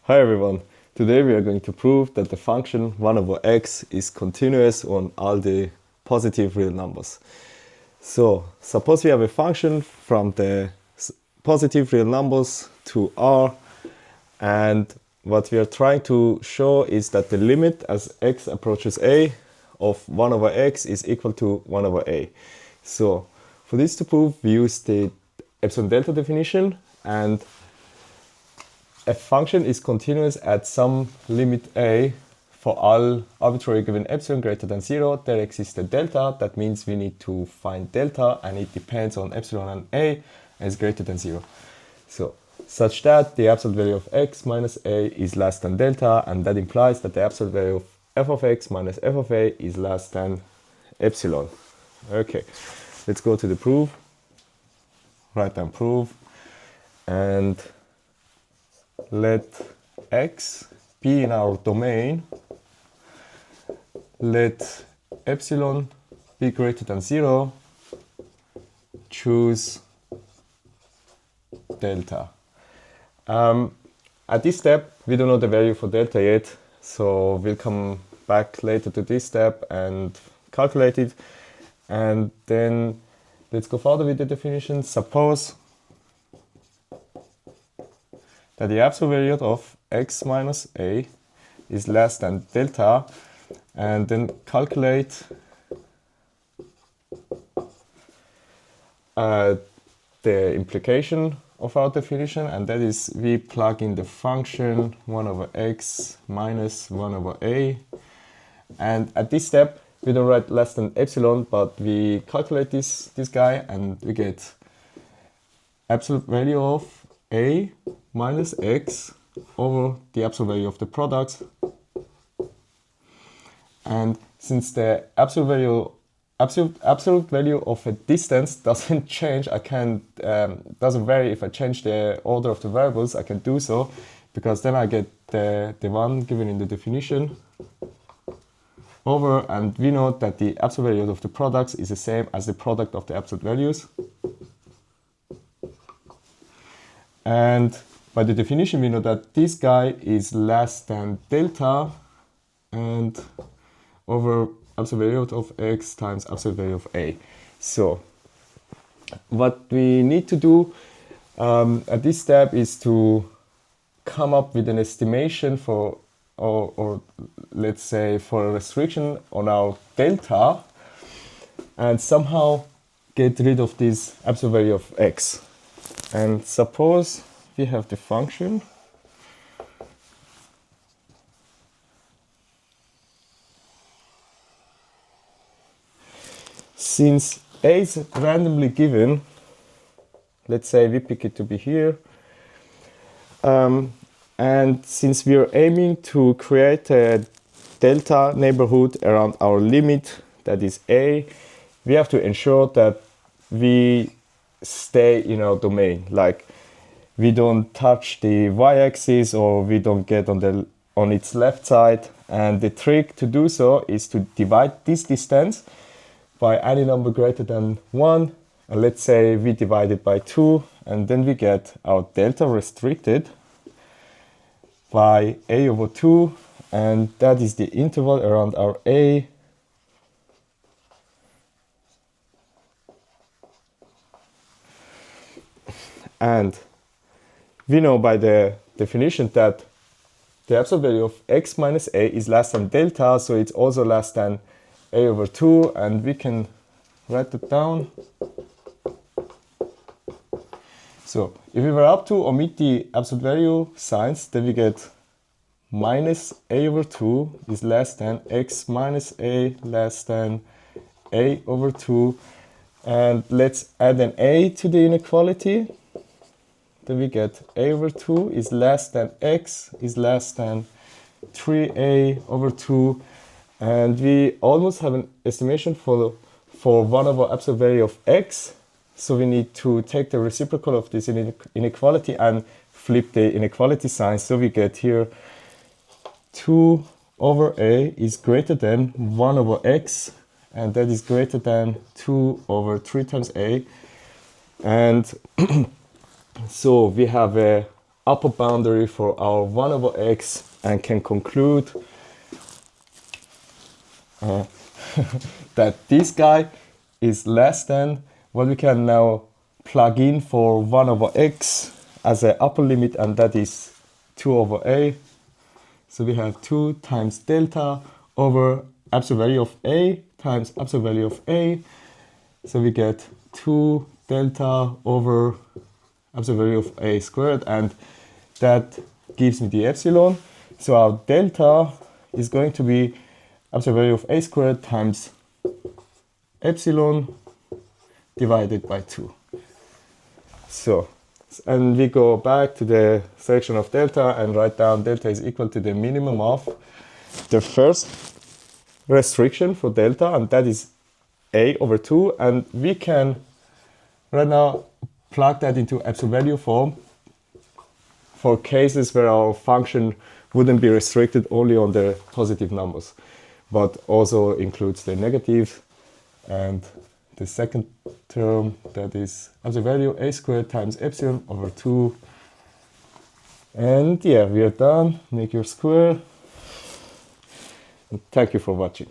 Hi everyone, today we are going to prove that the function 1 over x is continuous on all the positive real numbers. So suppose we have a function from the positive real numbers to r, and what we are trying to show is that the limit as x approaches a of 1 over x is equal to 1 over a. So for this to prove, we use the epsilon delta definition, and a function is continuous at some limit a for all arbitrary given epsilon greater than 0. There exists a delta. That means we need to find delta, and it depends on epsilon and a and is greater than 0. So such that the absolute value of x minus a is less than delta, and that implies that the absolute value of f of x minus f of a is less than epsilon. Okay, let's go to the proof. Write down proof, and let x be in our domain. Let epsilon be greater than 0. Choose delta. At this step, we don't know the value for delta yet, so we'll come back later to this step and calculate it. And then let's go further with the definition. Suppose that the absolute value of x minus a is less than delta, and then calculate the implication of our definition, and that is we plug in the function 1 over x minus 1 over a, and at this step we don't write less than epsilon, but we calculate this guy, and we get absolute value of a minus x over the absolute value of the product. And since the absolute value of a distance doesn't change, doesn't vary if I change the order of the variables, I can do so, because then I get the one given in the definition over, and we know that the absolute value of the products is the same as the product of the absolute values. And by the definition, we know that this guy is less than delta, and over absolute value of x times absolute value of a. So what we need to do at this step is to come up with an estimation for, or let's say for a restriction on our delta, and somehow get rid of this absolute value of x. And suppose we have the function since a is randomly given. Let's say we pick it to be here, and since we are aiming to create a delta neighborhood around our limit, that is a, we have to ensure that we stay in our domain, like we don't touch the y-axis, or we don't get on its left side. And the trick to do so is to divide this distance by any number greater than 1, and let's say we divide it by 2, and then we get our delta restricted by a over 2, and that is the interval around our a. And we know by the definition that the absolute value of x minus a is less than delta, so it's also less than a over 2, and we can write it down. So if we were up to omit the absolute value signs, then we get minus a over 2 is less than x minus a less than a over 2, and let's add an a to the inequality. Then we get a over 2 is less than x is less than 3a over 2, and we almost have an estimation for 1 over absolute value of x. So we need to take the reciprocal of this inequality and flip the inequality sign. So we get here 2 over a is greater than 1 over x, and that is greater than 2 over 3 times a. And so we have a upper boundary for our 1 over x and can conclude that this guy is less than what we can now plug in for 1 over x as an upper limit, and that is 2 over a. So we have 2 times delta over absolute value of a times absolute value of a. So we get 2 delta over absolute value of a squared, and that gives me the epsilon. So our delta is going to be absolute value of a squared times epsilon divided by 2. So, and we go back to the section of delta and write down delta is equal to the minimum of the first restriction for delta, and that is a over 2. And we can right now plug that into absolute value form for cases where our function wouldn't be restricted only on the positive numbers, but also includes the negative. And the second term, that is absolute value a squared times epsilon over 2. And yeah, we are done. Make your square. And thank you for watching.